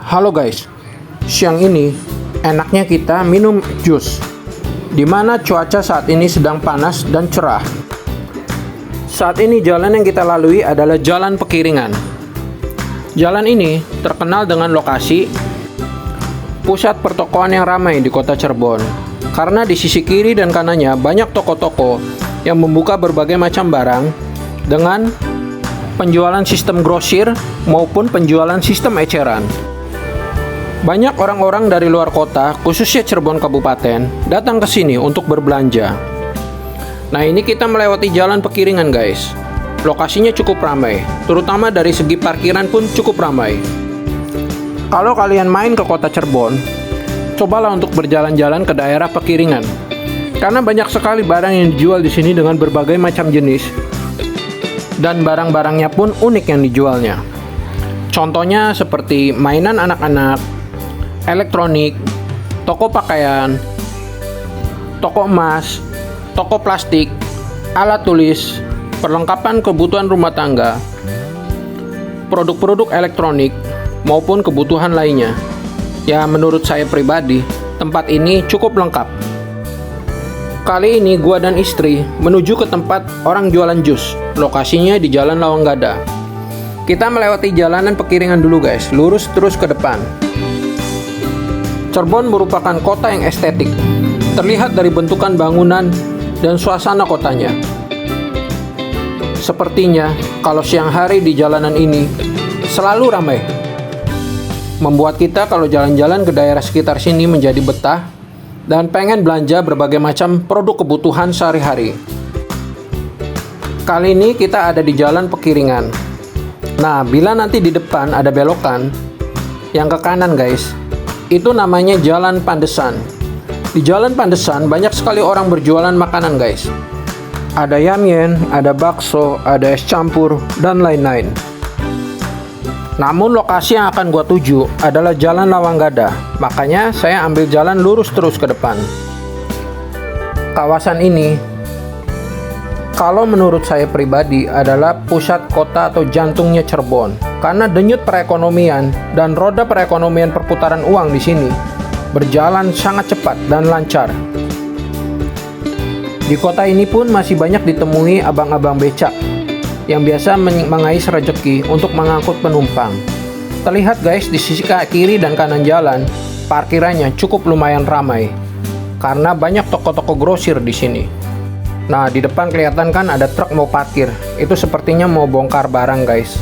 Halo guys, siang ini enaknya kita minum jus, dimana cuaca saat ini sedang panas dan cerah. Saat ini jalan yang kita lalui adalah Jalan Pekiringan. Jalan ini terkenal dengan lokasi pusat pertokoan yang ramai di kota Cirebon, karena di sisi kiri dan kanannya banyak toko-toko yang membuka berbagai macam barang dengan penjualan sistem grosir maupun penjualan sistem eceran. Banyak orang-orang dari luar kota, khususnya Cirebon Kabupaten, datang ke sini untuk berbelanja. Nah, ini kita melewati Jalan Pekiringan, guys. Lokasinya cukup ramai, terutama dari segi parkiran pun cukup ramai. Kalau kalian main ke kota Cirebon, cobalah untuk berjalan-jalan ke daerah Pekiringan, karena banyak sekali barang yang dijual di sini dengan berbagai macam jenis, dan barang-barangnya pun unik yang dijualnya. Contohnya seperti mainan anak-anak, elektronik, toko pakaian, toko emas, toko plastik, alat tulis, perlengkapan kebutuhan rumah tangga, produk-produk elektronik, maupun kebutuhan lainnya. Ya, menurut saya pribadi, tempat ini cukup lengkap. Kali ini gua dan istri menuju ke tempat orang jualan jus. Lokasinya di Jalan Lawanggada. Kita melewati jalanan Pekiringan dulu, guys. Lurus terus ke depan. Cirebon merupakan kota yang estetik, terlihat dari bentukan bangunan dan suasana kotanya. Sepertinya kalau siang hari di jalanan ini selalu ramai, membuat kita kalau jalan-jalan ke daerah sekitar sini menjadi betah dan pengen belanja berbagai macam produk kebutuhan sehari-hari. Kali ini kita ada di Jalan Pekiringan. Nah, bila nanti di depan ada belokan yang ke kanan, guys, itu namanya Jalan Pandesan. Di Jalan Pandesan banyak sekali orang berjualan makanan, guys. Ada yamyen, ada bakso, ada es campur, dan lain-lain. Namun lokasi yang akan gua tuju adalah Jalan Lawanggada. Makanya saya ambil jalan lurus terus ke depan. Kawasan ini, kalau menurut saya pribadi, adalah pusat kota atau jantungnya Cirebon. Karena denyut perekonomian dan roda perekonomian perputaran uang di sini berjalan sangat cepat dan lancar. Di kota ini pun masih banyak ditemui abang-abang becak yang biasa mengais rezeki untuk mengangkut penumpang. Terlihat, guys, di sisi kiri dan kanan jalan, parkirannya cukup lumayan ramai karena banyak toko-toko grosir di sini. Nah, di depan kelihatan kan ada truk mau parkir. Itu sepertinya mau bongkar barang, guys.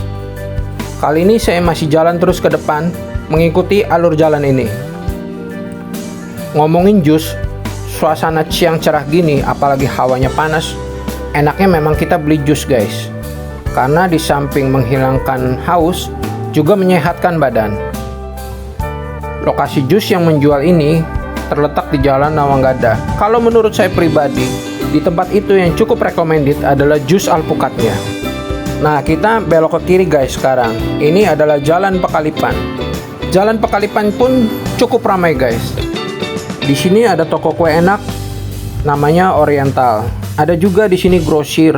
Kali ini saya masih jalan terus ke depan, mengikuti alur jalan ini. Ngomongin jus, suasana siang cerah gini, apalagi hawanya panas, enaknya memang kita beli jus, guys. Karena di samping menghilangkan haus, juga menyehatkan badan. Lokasi jus yang menjual ini terletak di Jalan Lawanggada. Kalau menurut saya pribadi, di tempat itu yang cukup recommended adalah jus alpukatnya. Nah, kita belok ke kiri, guys, sekarang. Ini adalah Jalan Pekalipan. Jalan Pekalipan pun cukup ramai, guys. Di sini ada toko kue enak, namanya Oriental. Ada juga di sini grosir,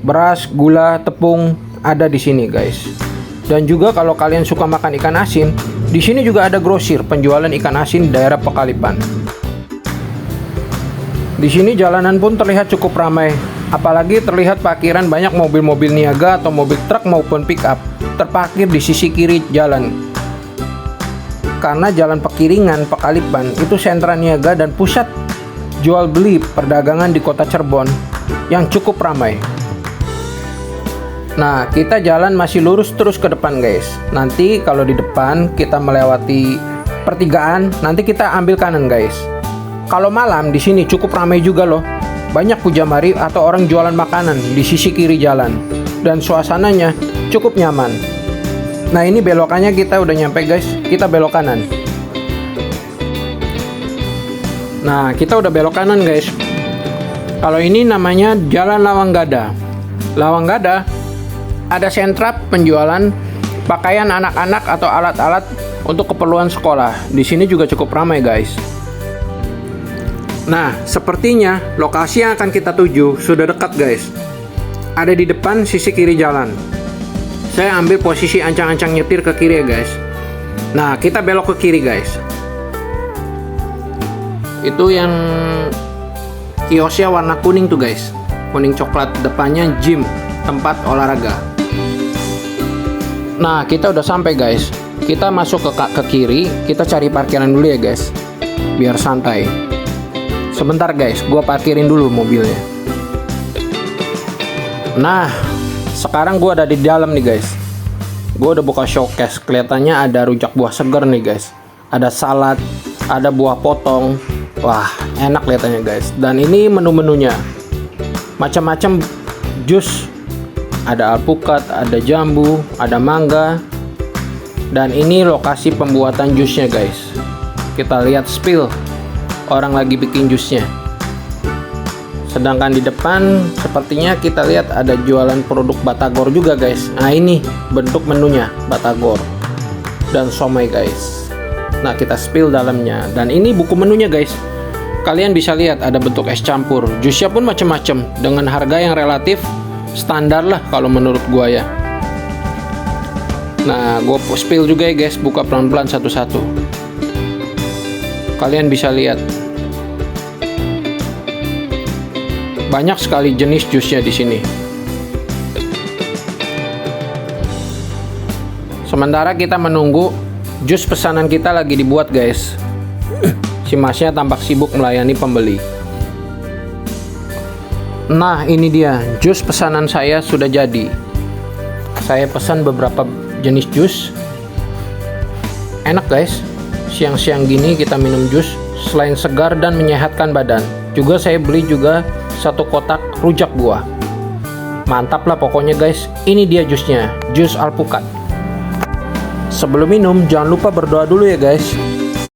beras, gula, tepung, ada di sini, guys. Dan juga kalau kalian suka makan ikan asin, di sini juga ada grosir penjualan ikan asin di daerah Pekalipan. Di sini jalanan pun terlihat cukup ramai, apalagi terlihat parkiran banyak mobil-mobil niaga atau mobil truk maupun pick-up terparkir di sisi kiri jalan. Karena Jalan Pekiringan, Pekalipan itu sentra niaga dan pusat jual beli perdagangan di kota Cirebon yang cukup ramai. Nah, kita jalan masih lurus terus ke depan, guys. Nanti kalau di depan kita melewati pertigaan, nanti kita ambil kanan, guys. Kalau malam di sini cukup ramai juga loh. Banyak pujamari atau orang jualan makanan di sisi kiri jalan. Dan suasananya cukup nyaman. Nah, ini belokannya kita udah nyampe, guys. Kita belok kanan. Nah, kita udah belok kanan, guys. Kalau ini namanya Jalan Lawanggada. Lawanggada ada sentra penjualan pakaian anak-anak atau alat-alat untuk keperluan sekolah. Di sini juga cukup ramai, guys. Nah, sepertinya lokasi yang akan kita tuju sudah dekat, guys. Ada di depan sisi kiri jalan. Saya ambil posisi ancang-ancang nyetir ke kiri ya, guys. Nah, kita belok ke kiri guys. Itu yang kiosnya warna kuning tuh guys, kuning coklat, depannya gym, tempat olahraga. Nah, kita udah sampai guys. Kita masuk ke kiri, kita cari parkiran dulu ya guys, biar santai. Sebentar guys, gua parkirin dulu mobilnya. Nah, sekarang gua ada di dalam nih guys. Gua udah buka showcase, kelihatannya ada rujak buah segar nih guys, ada salad, ada buah potong. Wah, enak kelihatannya guys. Dan ini menu-menunya macam-macam jus. Ada alpukat, ada jambu, ada mangga. Dan ini lokasi pembuatan jusnya guys. Kita lihat spill, orang lagi bikin jusnya. Sedangkan di depan sepertinya kita lihat ada jualan produk batagor juga guys. Nah, ini bentuk menunya, batagor dan somai guys. Nah, kita spill dalamnya. Dan ini buku menunya guys. Kalian bisa lihat ada bentuk es campur. Jusnya pun macam-macam dengan harga yang relatif standar lah kalau menurut gua ya. Nah, gua spill juga ya guys, buka pelan-pelan satu-satu. Kalian bisa lihat banyak sekali jenis jusnya di sini. Sementara kita menunggu, jus pesanan kita lagi dibuat guys. Si masnya tampak sibuk melayani pembeli. Nah, ini dia, jus pesanan saya sudah jadi. Saya pesan beberapa jenis jus. Enak guys, siang-siang gini kita minum jus, selain segar dan menyehatkan badan, juga saya beli juga 1 kotak rujak buah. Mantap lah pokoknya guys. Ini dia jusnya, jus alpukat. Sebelum minum, jangan lupa berdoa dulu ya guys.